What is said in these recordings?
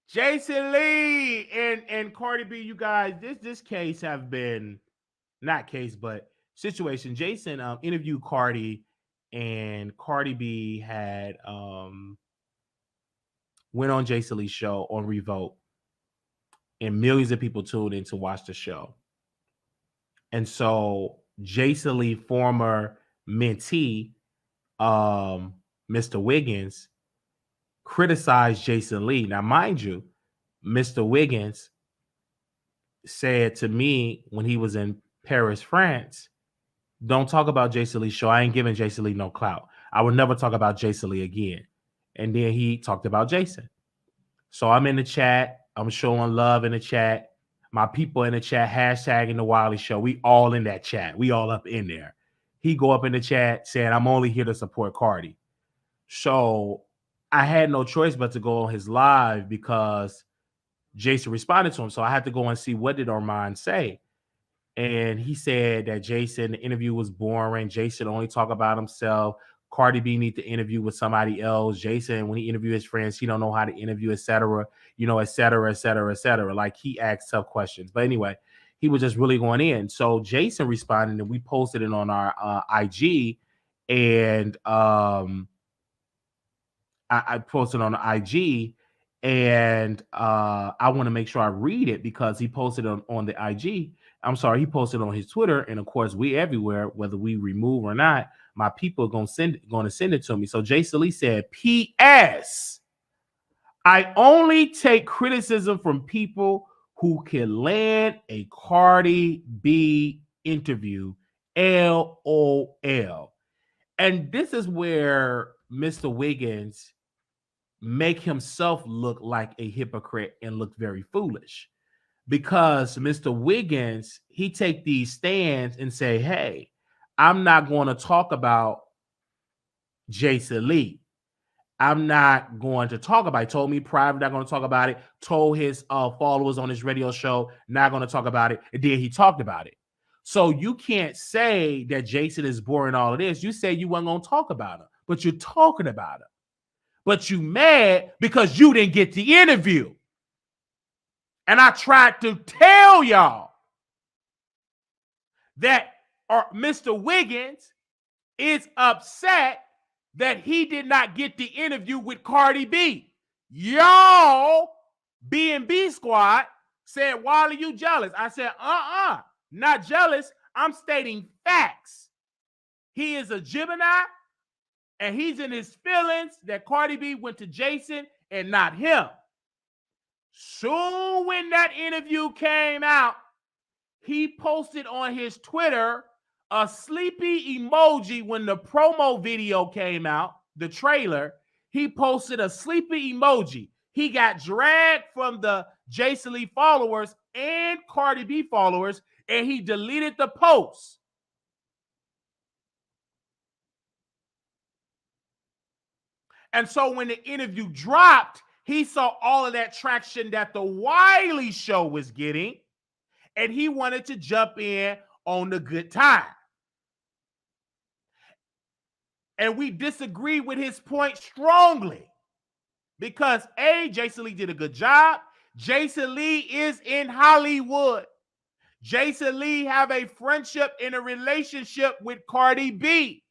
Jason Lee and Cardi B, you guys, this case have been not case, but situation. Jason interviewed Cardi, and Cardi B had went on Jason Lee's show on Revolt, and millions of people tuned in to watch the show. And so Jason Lee, former mentee, Mr. Wiggins, criticized Jason Lee. Now, mind you, Mr. Wiggins said to me when he was in Paris, France, don't talk about Jason Lee's show. I ain't giving Jason Lee no clout. I would never talk about Jason Lee again. And then he talked about Jason. So I'm in the chat. I'm showing love in the chat. My people in the chat, hashtagging the Wiley Show. We all in that chat. We all up in there. He go up in the chat saying, I'm only here to support Cardi. So I had no choice but to go on his live because Jason responded to him. So I had to go and see what did Armon say. And he said that Jason, the interview was boring. Jason only talk about himself. Cardi B need to interview with somebody else. Jason, when he interview his friends, he don't know how to interview, etc. You know, etc., etc., etc. Like he asked tough questions. But anyway, he was just really going in. So Jason responded, and we posted it on our IG. And I posted on the IG, and I want to make sure I read it because he posted on the IG. I'm sorry, he posted on his Twitter, and of course, we everywhere, whether we remove or not. My people are going to send it to me. So Jason Lee said, "P.S. I only take criticism from people who can land a Cardi B interview. LOL." And this is where Mr. Wiggins make himself look like a hypocrite and look very foolish, because Mr. Wiggins, he take these stands and say, hey, I'm not going to talk about Jason Lee. I'm not going to talk about it. He told me private, not going to talk about it. Told his followers on his radio show, not going to talk about it. And then he talked about it. So you can't say that Jason is boring all of this. You say you weren't going to talk about him, but you're talking about him. But you mad because you didn't get the interview. And I tried to tell y'all that Mr. Wiggins is upset that he did not get the interview with Cardi B. Y'all, B&B Squad, said, Wiley, you jealous? I said, not jealous. I'm stating facts. He is a Gemini, and he's in his feelings that Cardi B went to Jason and not him. Soon when that interview came out, he posted on his Twitter a sleepy emoji. When the promo video came out, the trailer, he posted a sleepy emoji. He got dragged from the Jason Lee followers and Cardi B followers, and he deleted the post. And so when the interview dropped, he saw all of that traction that the Wiley Show was getting, and he wanted to jump in on the good time. And we disagree with his point strongly because, A, Jason Lee did a good job. Jason Lee is in Hollywood. Jason Lee have a friendship and a relationship with Cardi B.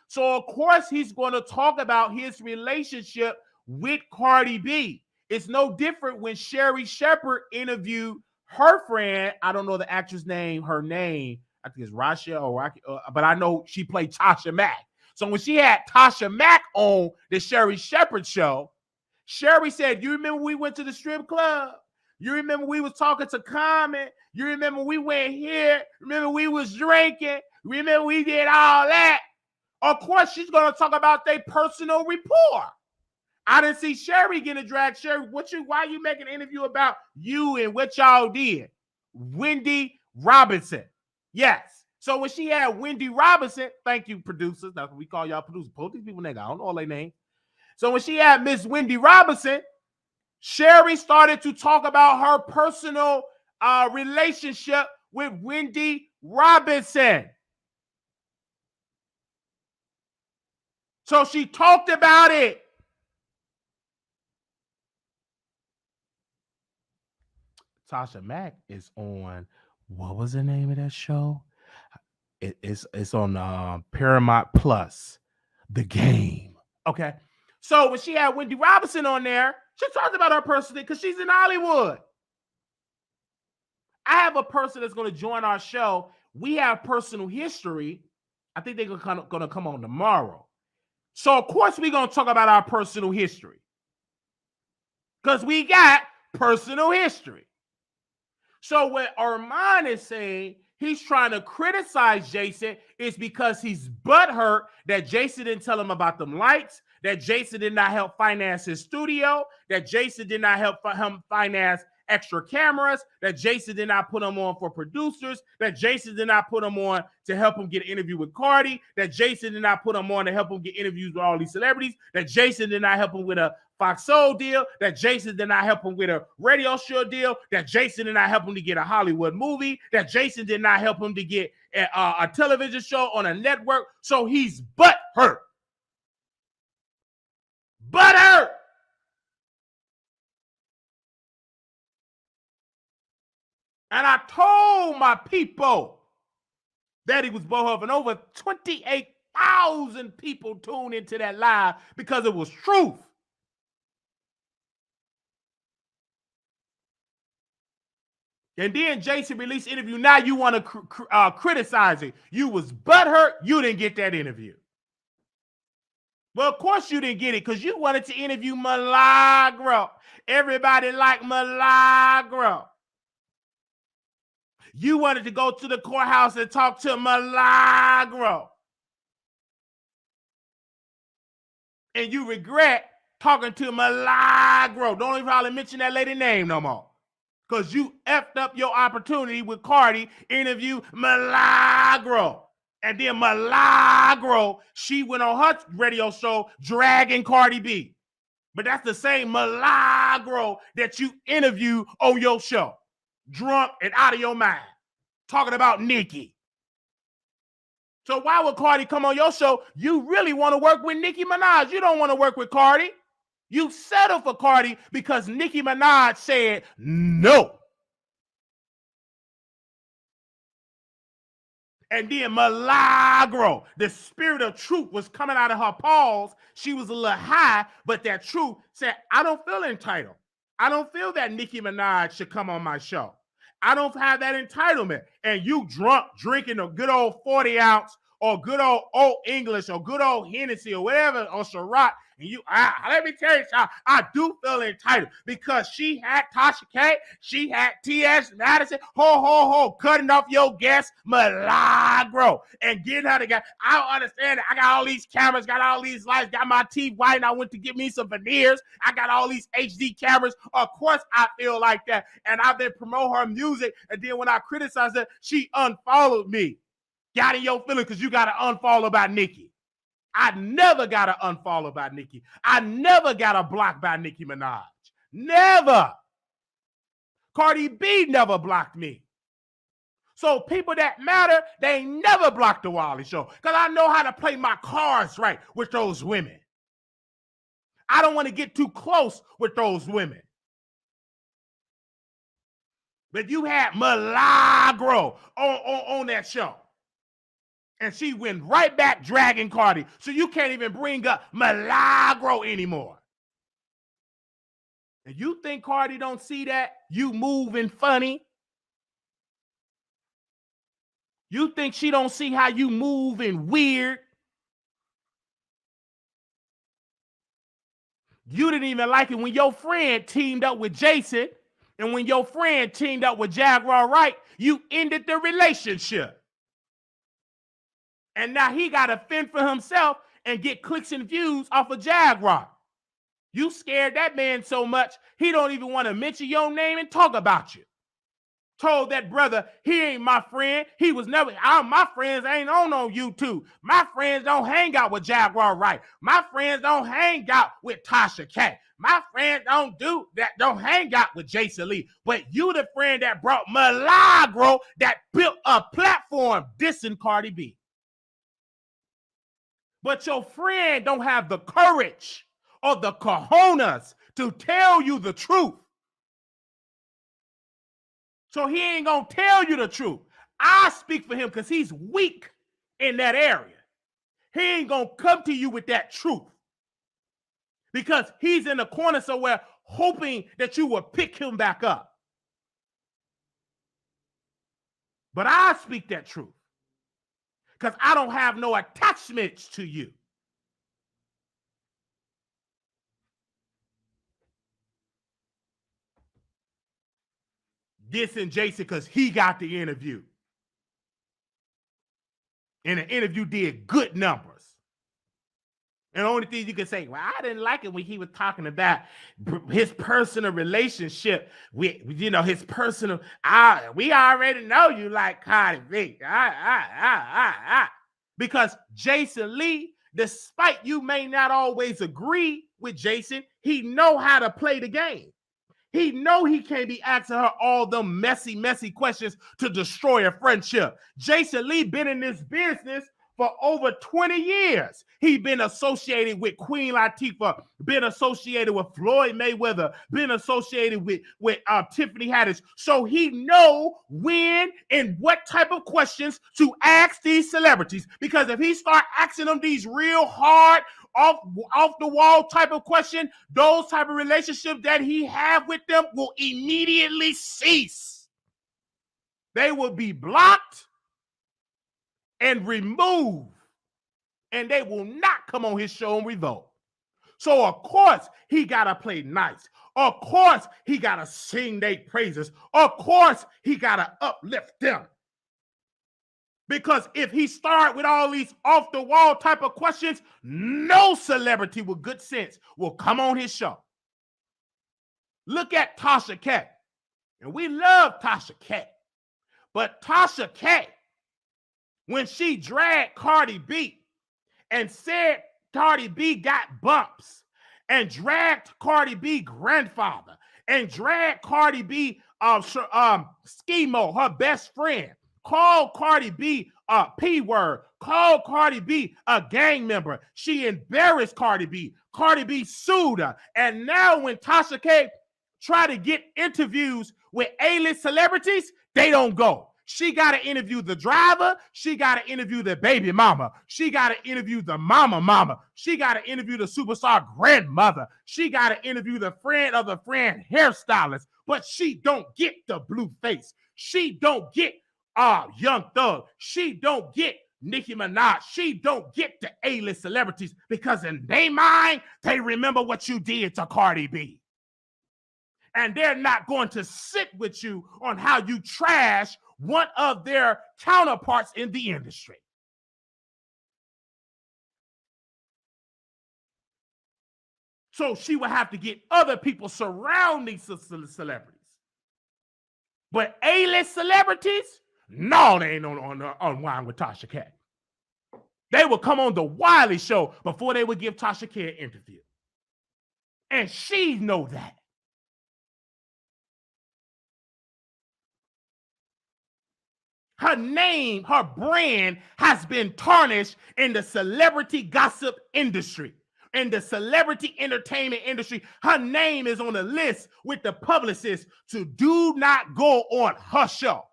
So, of course, he's going to talk about his relationship with Cardi B. It's no different when Sherri Shepherd interviewed her friend. I don't know the actress name, her name. I think it's Rasha or Rocky, but I know she played Tasha Mack. So when she had Tasha Mack on the Sherri Shepherd show, Sherri said, you remember we went to the strip club? You remember we was talking to Common? You remember we went here? Remember we was drinking? Remember we did all that? Of course, she's going to talk about their personal rapport. I didn't see Sherri getting dragged. Sherri, why you making an interview about you and what y'all did? Wendy Robinson. Yes. So when she had Wendy Robinson, thank you, producers. That's what we call y'all producers. Both these people, nigga, I don't know all their names. So when she had Miss Wendy Robinson, Sherri started to talk about her personal relationship with Wendy Robinson. So she talked about it. Tasha Mack is on, what was the name of that show? It's on Paramount Plus, The Game. Okay. So when she had Wendy Robinson on there, she talked about her personally because she's in Hollywood. I have a person that's going to join our show. We have personal history. I think they're going to come on tomorrow. So, of course, we're going to talk about our personal history because we got personal history. So what Armon is saying, he's trying to criticize Jason is because he's butthurt that Jason didn't tell him about them lights, that Jason did not help finance his studio, that Jason did not help him finance extra cameras, that Jason did not put him on for producers, that Jason did not put him on to help him get an interview with Cardi, that Jason did not put him on to help him get interviews with all these celebrities, that Jason did not help him with a Fox Soul deal, that Jason did not help him with a radio show deal, that Jason did not help him to get a Hollywood movie, that Jason did not help him to get a television show on a network. So he's butthurt. Butthurt. And I told my people that he was butthurt, and over 28,000 people tuned into that live because it was truth. And then Jason released an interview. Now you want to criticize it. You was butthurt. You didn't get that interview. Well, of course you didn't get it because you wanted to interview Milagro. Everybody liked Milagro. You wanted to go to the courthouse and talk to Milagro. And you regret talking to Milagro. Don't even probably mention that lady name no more. Because you effed up your opportunity with Cardi, interview Milagro. And then Milagro, she went on her radio show dragging Cardi B. But that's the same Milagro that you interview on your show. Drunk and out of your mind. Talking about Nicki. So why would Cardi come on your show? You really want to work with Nicki Minaj. You don't want to work with Cardi. You settle for Cardi because Nicki Minaj said no. And then Milagro, the spirit of truth was coming out of her paws. She was a little high, but that truth said, I don't feel entitled. I don't feel that Nicki Minaj should come on my show. I don't have that entitlement. And you drunk, drinking a good old 40 ounce or good old English or good old Hennessy or whatever, or Ciroc, and you, let me tell you something, I do feel entitled because she had Tasha K, she had T.S. Madison, cutting off your guest, Milagro, and getting her together. I don't understand it. I got all these cameras, got all these lights, got my teeth white, and I went to get me some veneers. I got all these HD cameras. Of course I feel like that, and I've been promoting her music, and then when I criticized her, she unfollowed me. Got in your feelings because you got to unfollow about Nicki. I never got to unfollow by Nicki. I never got a block by Nicki Minaj. Never. Cardi B never blocked me. So people that matter, they ain't never blocked the Wiley Show because I know how to play my cards right with those women. I don't want to get too close with those women. But you had Milagro on that show. And she went right back dragging Cardi. So you can't even bring up Milagro anymore. And you think Cardi don't see that? You moving funny? You think she don't see how you moving weird? You didn't even like it when your friend teamed up with Jason. And when your friend teamed up with Jaguar Wright, you ended the relationship. And now he got to fend for himself and get clicks and views off of Jaguar. You scared that man so much, he don't even want to mention your name and talk about you. Told that brother, he ain't my friend. He was never, my friends ain't on YouTube. My friends don't hang out with Jaguar Wright. My friends don't hang out with Tasha K. My friends don't do that, don't hang out with Jason Lee. But you the friend that brought Milagro that built a platform dissing Cardi B. But your friend don't have the courage or the cojones to tell you the truth. So he ain't going to tell you the truth. I speak for him because he's weak in that area. He ain't going to come to you with that truth because he's in the corner somewhere hoping that you will pick him back up. But I speak that truth because I don't have no attachments to you. Dissing Jason because he got the interview. And the interview did good numbers. And the only thing you can say, well, I didn't like it when he was talking about his personal relationship with, his personal, we already know you like Cardi B. Because Jason Lee, despite you may not always agree with Jason, he know how to play the game. He know he can't be asking her all them messy questions to destroy a friendship. Jason Lee been in this business for over 20 years. He been associated with Queen Latifah, been associated with Floyd Mayweather, been associated with Tiffany Haddish. So he know when and what type of questions to ask these celebrities. Because if he start asking them these real hard, off the wall type of question, those type of relationships that he have with them will immediately cease. They will be blocked and removed, and they will not come on his show and revolt. So of course he gotta play nice. Of course he gotta sing their praises. Of course he gotta uplift them. Because if he start with all these off-the-wall type of questions, no celebrity with good sense will come on his show. Look at Tasha K. And we love Tasha K. But Tasha K, when she dragged Cardi B and said Cardi B got bumps and dragged Cardi B grandfather and dragged Cardi B Schemo, her best friend, called Cardi B a P word, called Cardi B a gang member. She embarrassed Cardi B. Cardi B sued her. And now when Tasha K try to get interviews with A-list celebrities, they don't go. She got to interview the driver. She got to interview the baby mama. She got to interview the mama. She got to interview the superstar grandmother. She got to interview the friend of the friend hairstylist. But she don't get the blue face. She don't get Young Thug. She don't get Nicki Minaj. She don't get the A-list celebrities because in their mind, they remember what you did to Cardi B. And they're not going to sit with you on how you trash one of their counterparts in the industry. So she would have to get other people surrounding celebrities. But A-list celebrities, no, they ain't on Wine with Tasha K. They would come on the Wiley Show before they would give Tasha K an interview. And she know that. Her name, her brand has been tarnished in the celebrity gossip industry, in the celebrity entertainment industry. Her name is on the list with the publicists to do not go on her show.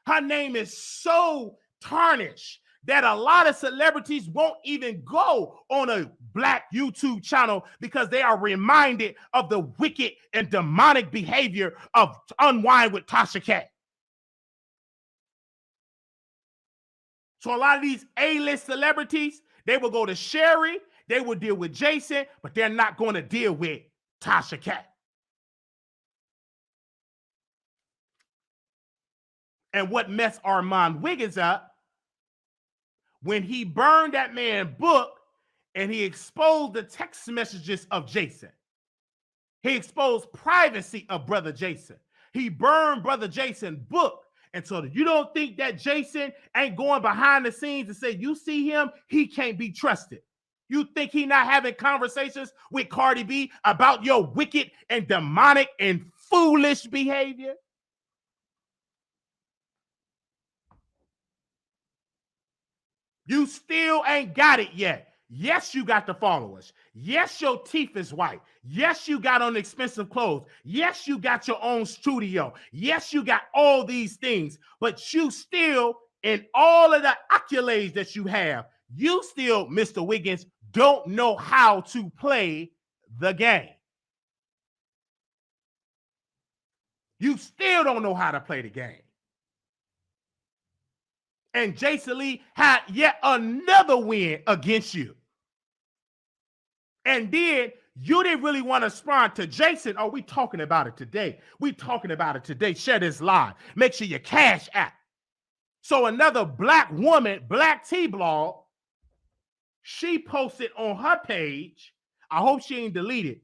Her name is so tarnished that a lot of celebrities won't even go on a black YouTube channel because they are reminded of the wicked and demonic behavior of Unwind with Tasha K. So a lot of these A-list celebrities, they will go to Sherry, they will deal with Jason, but they're not going to deal with Tasha K. And what messed Armon Wiggins up, when he burned that man's book and he exposed the text messages of Jason. He exposed privacy of Brother Jason. He burned Brother Jason's book. And so you don't think that Jason ain't going behind the scenes and say, you see him, he can't be trusted. You think he not having conversations with Cardi B about your wicked and demonic and foolish behavior? You still ain't got it yet. Yes, you got the followers. Yes, your teeth is white. Yes, you got on expensive clothes. Yes, you got your own studio. Yes, you got all these things, but you still, in all of the accolades that you have, you still, Mr. Wiggins, don't know how to play the game. You still don't know how to play the game. And Jason Lee had yet another win against you. And then you didn't really want to respond to Jason. Oh, we talking about it today. We talking about it today. Share this live. Make sure you cash app. So another black woman, Black T Blog, she posted on her page. I hope she ain't deleted.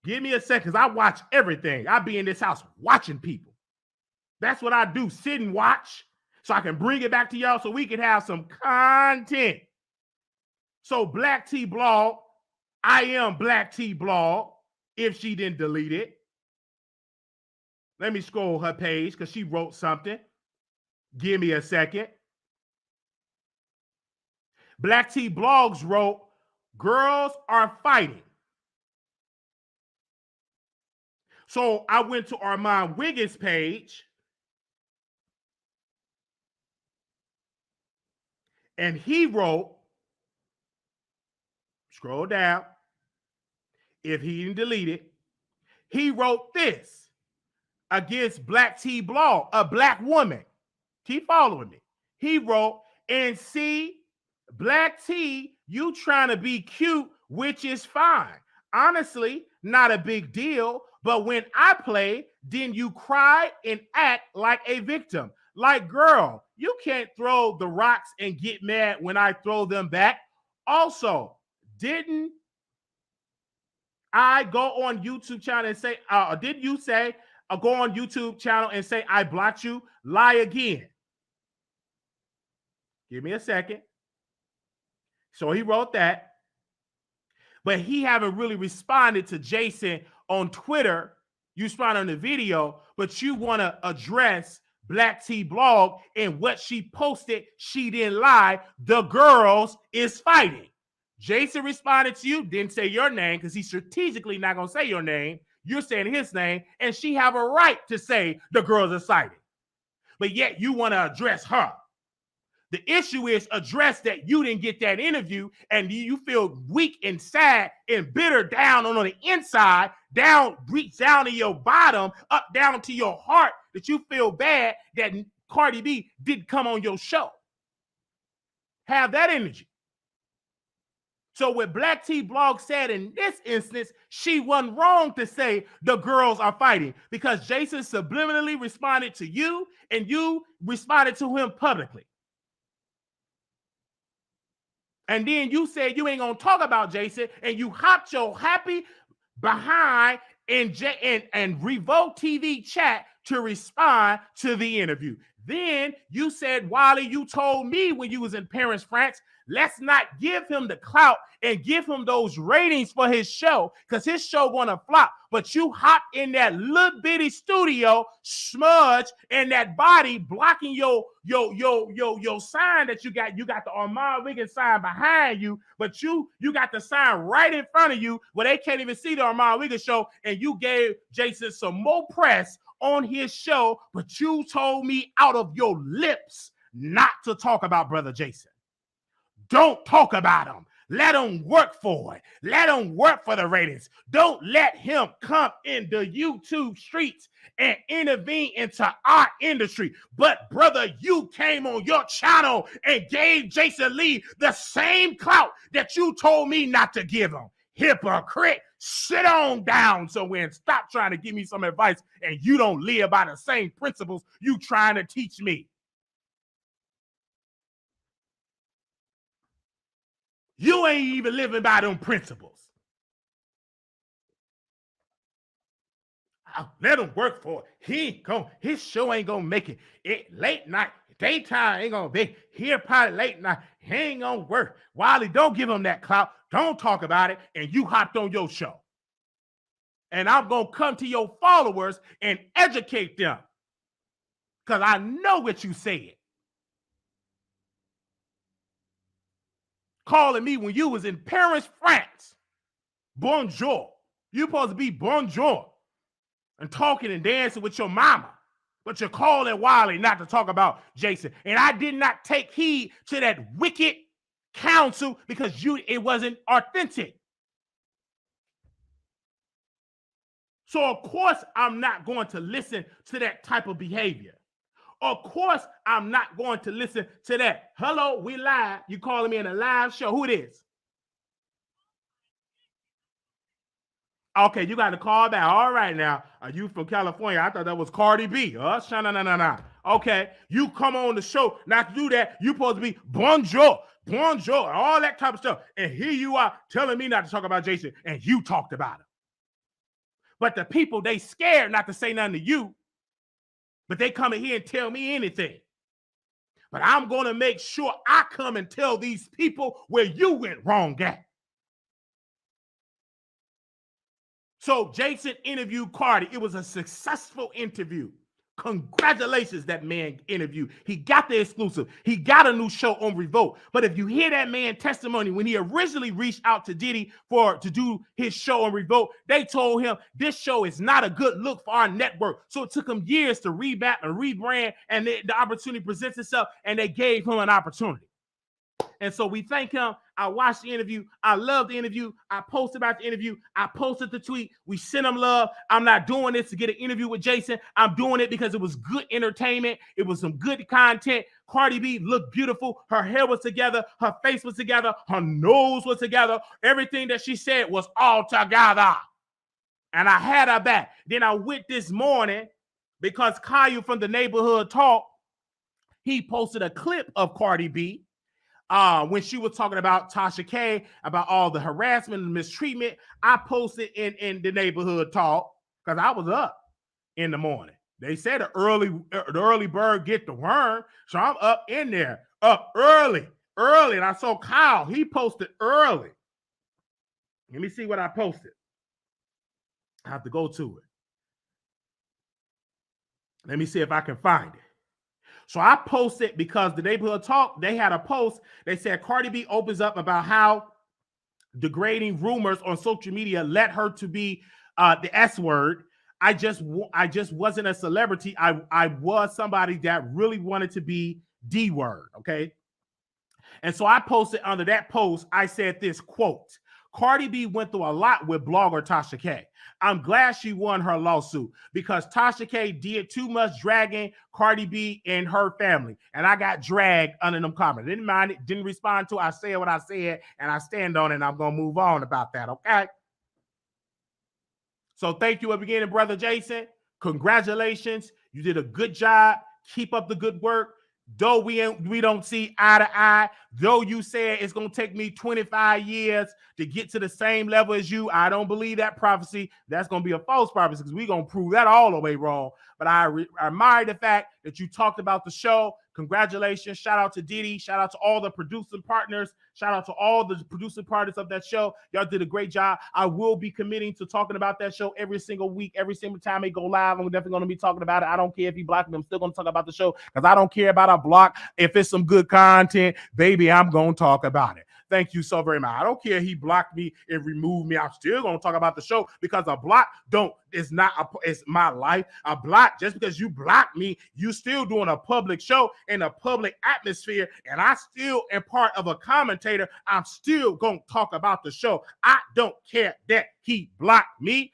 Give me a second, because I watch everything. I be in this house watching people. That's what I do, sit and watch, so I can bring it back to y'all so we can have some content. So Black T Blog, I am Black T Blog, if she didn't delete it. Let me scroll her page because she wrote something. Give me a second. Black T Blogs wrote, girls are fighting. So I went to Armon Wiggins' page, and he wrote, scroll down, if he didn't delete it, he wrote this against Black T Blog, a black woman. Keep following me. He wrote, and see, Black T, you trying to be cute, which is fine. Honestly, not a big deal, but when I play, then you cry and act like a victim. Like, girl, you can't throw the rocks and get mad when I throw them back. Also, didn't I go on YouTube channel and say, did you say, go on YouTube channel and say I blocked you? Lie again. Give me a second. So he wrote that, but he haven't really responded to Jason on Twitter. You respond on the video, but you want to address Black T Blog and what she posted. She didn't lie. The girls is fighting. Jason responded to you, didn't say your name because he's strategically not going to say your name. You're saying his name, and she have a right to say the girls are fighting. But yet you want to address her. The issue is address that you didn't get that interview and you feel weak and sad and bitter down on the inside, down, reach down to your bottom, up down to your heart, that you feel bad that Cardi B didn't come on your show. Have that energy. So what Black T Blog said in this instance, she wasn't wrong to say the girls are fighting because Jason subliminally responded to you and you responded to him publicly. And then you said you ain't gonna talk about Jason, and you hopped your happy behind in Revolt TV chat to respond to the interview. Then you said, Wiley, you told me when you was in Paris, France, let's not give him the clout and give him those ratings for his show because his show gonna flop. But you hopped in that little bitty studio, smudge, and that body blocking your sign that you got. You got the Armon Wiggins sign behind you, but you got the sign right in front of you where they can't even see the Armon Wiggins show, and you gave Jason some more press on his show, but you told me out of your lips not to talk about Brother Jason. Don't talk about him. Let him work for it. Let him work for the ratings. Don't let him come in the YouTube streets and intervene into our industry. But brother, you came on your channel and gave Jason Lee the same clout that you told me not to give him. Hypocrite, sit on down somewhere and stop trying to give me some advice and you don't live by the same principles you trying to teach me. You ain't even living by them principles. I'll let him work for it. His show ain't gonna make it. Late night, daytime ain't gonna be here. Probably late night. He ain't gonna work. Wiley, don't give him that clout. Don't talk about it. And you hopped on your show. And I'm gonna come to your followers and educate them. Because I know what you said. calling me when you was in Paris, France. Bonjour. You supposed to be bonjour and talking and dancing with your mama. But you're calling Wiley not to talk about Jason. And I did not take heed to that wicked counsel because it wasn't authentic. So, of course, I'm not going to listen to that type of behavior. Of course, I'm not going to listen to that. Hello, we live. You calling me in a live show. Who it is? Okay, you got to call back. All right, now. Are you from California? I thought that was Cardi B. No. Okay, you come on the show not to do that. You supposed to be bonjour, all that type of stuff. And here you are telling me not to talk about Jason, and you talked about him. But the people, they scared not to say nothing to you, but they come in here and tell me anything. But I'm going to make sure I come and tell these people where you went wrong at. So Jason interviewed Cardi. It was a successful interview. Congratulations, that man interview. He got the exclusive. He got a new show on Revolt. But if you hear that man testimony, when he originally reached out to Diddy to do his show on Revolt, they told him this show is not a good look for our network. So it took him years to revamp and rebrand, and the opportunity presents itself, and they gave him an opportunity. And so we thank him. I watched the interview. I love the interview. I posted about the interview. I posted the tweet. We sent him love. I'm not doing this to get an interview with Jason. I'm doing it because it was good entertainment. It was some good content. Cardi B looked beautiful. Her hair was together. Her face was together. Her nose was together. Everything that she said was all together. And I had her back. Then I went this morning because Kyle from the Neighborhood Talk, he posted a clip of Cardi B when she was talking about Tasha K, about all the harassment and mistreatment. I posted in the Neighborhood Talk because I was up in the morning. They said the early bird get the worm, so I'm up in there, up early. And I saw Kyle, he posted early. Let me see what I posted. I have to go to it. Let me see if I can find it. So I posted because the Neighborhood Talk, they had a post. They said Cardi B opens up about how degrading rumors on social media led her to be the S word. I just wasn't a celebrity. I was somebody that really wanted to be D word. Okay. And so I posted under that post, I said this quote: Cardi B went through a lot with blogger Tasha K. I'm glad she won her lawsuit because Tasha K did too much dragging Cardi B and her family. And I got dragged under them comments. Didn't mind it, didn't respond to it. I said what I said, and I stand on it, and I'm going to move on about that, okay? So thank you again, Brother Jason. Congratulations. You did a good job. Keep up the good work. Though we don't see eye to eye, though you said it's going to take me 25 years to get to the same level as you, I don't believe that prophecy. That's going to be a false prophecy because we're going to prove that all the way wrong. But I admire the fact that you talked about the show. Congratulations. Shout out to Diddy. Shout out to all the producing partners. Shout out to all the producing partners of that show. Y'all did a great job. I will be committing to talking about that show every single week, every single time they go live. I'm definitely going to be talking about it. I don't care if he blocked me. I'm still going to talk about the show because I don't care about a block. If it's some good content, baby, I'm going to talk about it. Thank you so very much. I don't care if he blocked me and removed me. I'm still going to talk about the show because a block it's my life. A block, just because you block me, you still doing a public show in a public atmosphere, and I still am part of a commentator. I'm still going to talk about the show. I don't care that he blocked me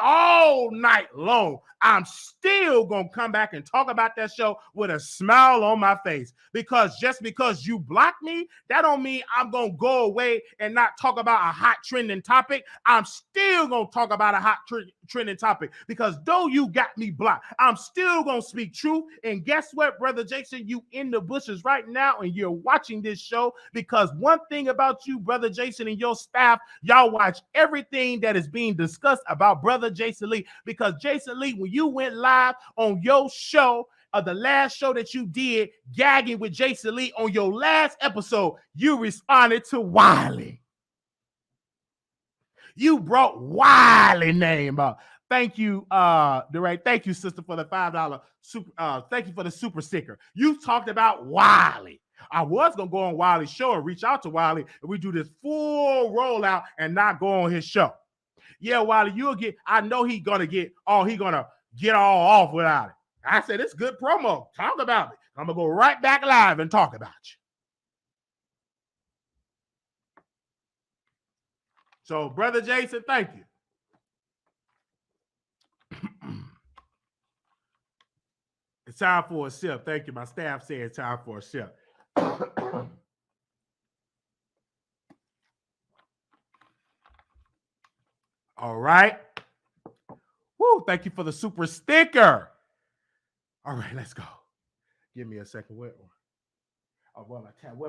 all night long. I'm still going to come back and talk about that show with a smile on my face, because just because you blocked me, that don't mean I'm going to go away and not talk about a hot trending topic. I'm still going to talk about a hot trending topic, because though you got me blocked, I'm still going to speak truth. And guess what, Brother Jason, you in the bushes right now and you're watching this show, because one thing about you, Brother Jason, and your staff, y'all watch everything that is being discussed about Brother Jason Lee, because Jason Lee, when you went live on your show, the last show that you did, gagging with Jason Lee, on your last episode, you responded to Wiley. You brought Wiley name up. Thank you, DeRay. Thank you, sister, for the $5 super. Thank you for the super sticker. You talked about Wiley. I was going to go on Wiley Show and reach out to Wiley and we do this full rollout and not go on his show. Yeah, Wiley, I know he's going to get all off without it. I said, it's good promo. Talk about it. I'm going to go right back live and talk about you. So, Brother Jason, thank you. It's time for a sip. Thank you. My staff said it's time for a sip. All right. Woo, thank you for the super sticker. All right, let's go. Give me a second. Where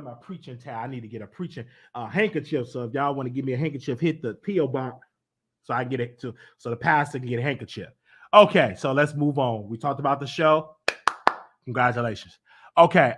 my preaching towel? I need to get a preaching handkerchief. So if y'all want to give me a handkerchief, hit the P.O. box so I get it so the pastor can get a handkerchief. Okay, so let's move on. We talked about the show. Congratulations. Okay.